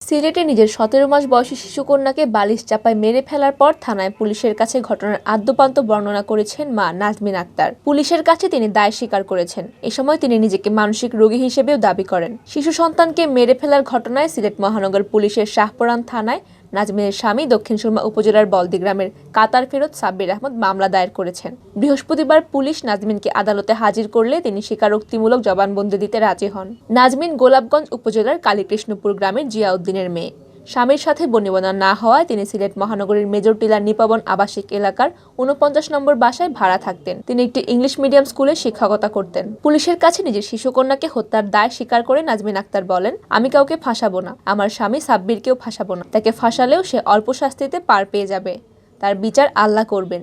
সিলেটে নিজের ১৭ মাস বয়সী শিশুকন্যাকে বালিশ চাপায় মেরে ফেলার পর থানায় পুলিশের কাছে ঘটনার আদ্যোপান্ত বর্ণনা করেছেন মা নাজমিন আক্তার। পুলিশের কাছে তিনি দায় স্বীকার করেছেন। এ সময় তিনি নিজেকে মানসিক রোগী হিসেবেও দাবি করেন। শিশু সন্তানকে মেরে ফেলার ঘটনায় সিলেট মহানগর পুলিশের শাহপরান থানায় নাজমিনের স্বামী দক্ষিণ সুরমা উপজেলার বলদি গ্রামের কাতার ফেরত সাব্বির আহমদ মামলা দায়ের করেছেন। বৃহস্পতিবার পুলিশ নাজমিনকে আদালতে হাজির করলে তিনি স্বীকারোক্তিমূলক জবানবন্দি দিতে রাজি হন। নাজমিন গোলাপগঞ্জ উপজেলার কালীকৃষ্ণপুর গ্রামের জিয়াউদ্দিনের মেয়ে। স্বামীর সাথে বনিবনা না হওয়ায় তিনি সিলেট মহানগরীর মেজর টিলার নিপাবন আবাসিক এলাকার ৪৯ নম্বর বাসায় ভাড়া থাকতেন। তিনি একটি ইংলিশ মিডিয়াম স্কুলে শিক্ষকতা করতেন। পুলিশের কাছে নিজের শিশুকন্যাকে হত্যার দায় স্বীকার করে নাজমিন আক্তার বলেন, আমি কাউকে ফাঁসাবো না, আমার স্বামী সাব্বিরকেও ফাঁসাবো না। তাকে ফাঁসালেও সে অল্প শাস্তিতে পার পেয়ে যাবে। তার বিচার আল্লাহ করবেন।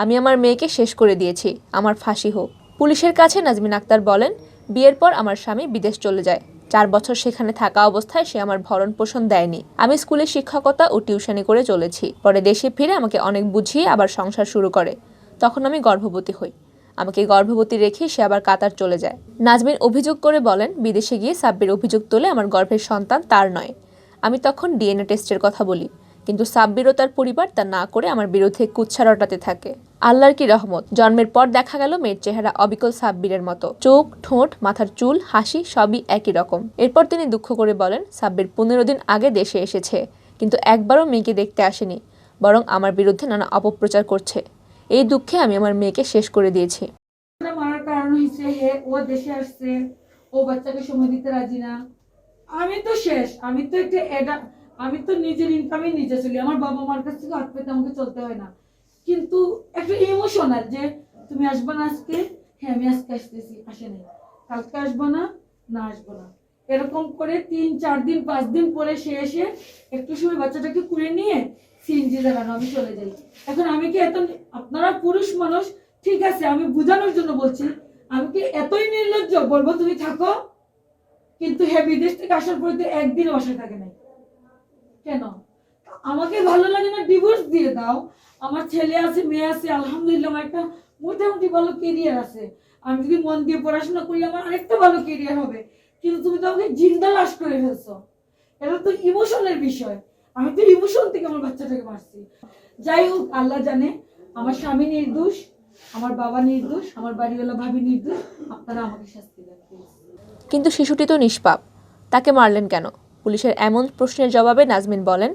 আমি আমার মেয়েকে শেষ করে দিয়েছি, আমার ফাঁসি হোক। পুলিশের কাছে নাজমিন আক্তার বলেন, বিয়ের পর আমার স্বামী বিদেশ চলে যায়। ৪ বছর সেখানে থাকা অবস্থায় সে আমার ভরণ পোষণ দেয়নি। আমি স্কুলে শিক্ষকতা ও টিউশনি করে চলেছি। পরে দেশে ফিরে আমাকে অনেক বুঝিয়ে আবার সংসার শুরু করে। তখন আমি গর্ভবতী হই। আমাকে গর্ভবতী রেখে সে আবার কাতার চলে যায়। নাজমিন অভিযোগ করে বলেন, বিদেশে গিয়ে সাব্বির অভিযোগ তোলে আমার গর্ভের সন্তান তার নয়। আমি তখন ডিএনএ টেস্টের কথা বলি, কিন্তু সাব্বির ও তার পরিবার তা না করে আমার বিরুদ্ধে কুৎসা রটাতে থাকে। আল্লাহর কি রহমত, জন্মের পর দেখা গেল মেয়ের চেহারা অবিকল সাব্বিরের মতো। চোখ, ঠোঁট, মাথার চুল, হাসি সবই একই রকম। এরপর তিনি দুঃখ করে বলেন, সাব্বির ১৫ দিন আগে দেশে এসেছে, কিন্তু একবারও মেয়েকে দেখতে আসেনি, বরং আমার বিরুদ্ধে নানা অপপ্রচার করছে। এই দুঃখে আমি আমার মেয়েকে শেষ করে দিয়েছি। মারার কারণ হচ্ছে ও দেশে আসছে, ও বাচ্চাকে সময় দিতে রাজি না। আমি তো শেষ, আমি তো নিজের ইনকামে নিজে চলি। আমার বাবা মার কাছ থেকে হাত পেতে আমাকে চলতে হয় না। কিন্তু একটা ইমোশনাল যে তুমি আসবে না আজকে, হ্যাঁ আমি আজকে আসতেছি, আসে নাই, কালকে আসবো না, না আসবো না, এরকম করে ৩-৪ দিন ৫ দিন পরে সে এসে একটু সময় বাচ্চাটাকে কুড়ে নিয়ে সিএনজি চালানো, আমি চলে যাই। এখন আমি কি এত, আপনারা পুরুষ মানুষ ঠিক আছে, আমি বোঝানোর জন্য বলছি, আমি কি এতই নির্লজ্জ বলবো তুমি থাকো? কিন্তু হ্যাঁ বিদেশ থেকে আসার পরে তো একদিন বাসায় থাকে নাই কেন? আমাকে ভালো লাগে না, ডিভোর্স দিয়ে দাও। আমার ছেলে আছে, মেয়ে আছে, আলহামদুলিল্লাহ আমার একটা মোটামুটি ভালো কেরিয়ার আছে। আমি যদি মন দিয়ে পড়াশোনা করি আমার আরেকটা ভালো কেরিয়ার হবে। কিন্তু তুমি তো আমাকে জিন্দা লাশ করে ফেলছো। এটা তো ইমোশনের বিষয়। আমি তো ইমোশন থেকে আমার বাচ্চাটাকে মারছি। যাই হোক, আল্লাহ জানে, আমার স্বামী নির্দোষ, আমার বাবা নির্দোষ, আমার বাড়িওয়ালা ভাবি নির্দোষ। আপনারা আমাকে শাস্তি দেন। কিন্তু শিশুটি তো নিষ্পাপ, তাকে মারলেন কেন? পুলিশের এমন প্রশ্নের জবাবে নাজমিন বলেন,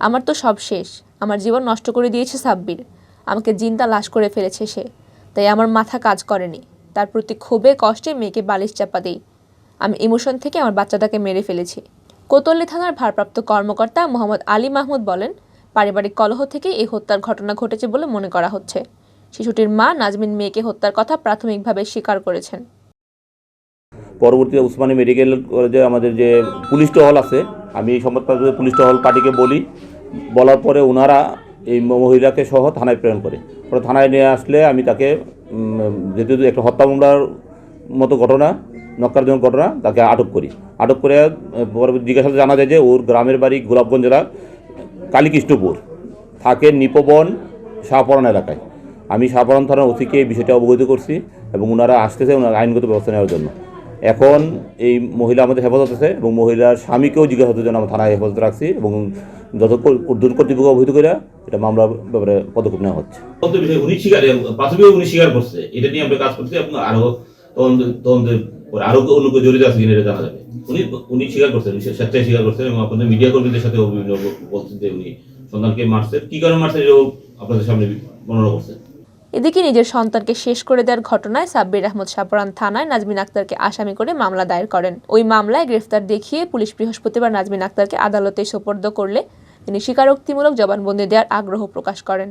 আমার তো সব শেষ। আমার জীবন নষ্ট করে দিয়েছে সাব্বির। আমাকে জিন্দা লাশ করে ফেলেছে সে। তাই আমার মাথা কাজ করেনি। তার প্রতি ক্ষোভে কষ্টে মেয়েকে বালিশ চাপা দেই। আমি ইমোশন থেকে আমার বাচ্চাটাকে মেরে ফেলেছি। কোতোয়ালি থানার ভারপ্রাপ্ত কর্মকর্তা মোহাম্মদ আলী মাহমুদ বলেন, পারিবারিক কলহ থেকে এই হত্যার ঘটনা ঘটেছে বলে মনে করা হচ্ছে। শিশুটির মা নাজমিন মেয়েকে হত্যার কথা প্রাথমিকভাবে স্বীকার করেছেন। পরবর্তীতে উসমানী মেডিকেল কলেজে আমাদের যে পুলিশ টহল আছে, আমি এই সংবাদপত্র পুলিশ টহল পার্টিকে বলার পরে ওনারা এই মহিলাকে সহ থানায় প্রেরণ করে। পরে থানায় নিয়ে আসলে আমি তাকে যেহেতু একটা হত্যা মামলার মতো ঘটনা, নক্কারজনক ঘটনা, তাকে আটক করি। আটক করে পরবর্তী জিজ্ঞাসাবাদে জানা যায় যে ওর গ্রামের বাড়ি গোলাপগঞ্জ জেলা কালীকৃষ্ণপুর, থাকে নিপবন শাহপরান এলাকায়। আমি শাহপরান থানার ওসিকে এই বিষয়টা অবগত করছি এবং ওনারা আসতেছে ওনার আইনগত ব্যবস্থা নেওয়ার জন্য। এখন এই মহিলা আমাদের হেফাজত আছে এবং মহিলার স্বামীকেও জিজ্ঞাসাবাদের জন্য আমরা থানায় হেফাজত রাখছি এবং যত কর্তৃপক্ষ অবহিত করে এটা মামলার ব্যাপারে পদক্ষেপ নেওয়া হচ্ছে। উনি স্বীকার করছে, এটা নিয়ে আমরা কাজ করছি এবং আরো তদন্তের পরে আরো অন্য কেউ জড়িত আছে কিনা এটা জানা যাবে। উনি স্বীকার করছেন, স্বেচ্ছায় স্বীকার করছেন এবং আপনাদের মিডিয়া কর্মীদের সাথে বলছেন যে উনি সন্তানকে মারছেন। কি কারণে মারছেন এটাও আপনাদের সামনে বর্ণনা করছেন। এদিকে নিজের সন্তানকে শেষ করে দেওয়ার ঘটনায় সাব্বির আহমদ শাহপরান থানায় নাজমিন আক্তারকে আসামি করে মামলা দায়ের করেন। ওই মামলায় গ্রেফতার দেখিয়ে পুলিশ বৃহস্পতিবার নাজমিন আক্তারকে আদালতে সোপর্দ করলে তিনি স্বীকারোক্তিমূলক জবানবন্দি দেওয়ার আগ্রহ প্রকাশ করেন।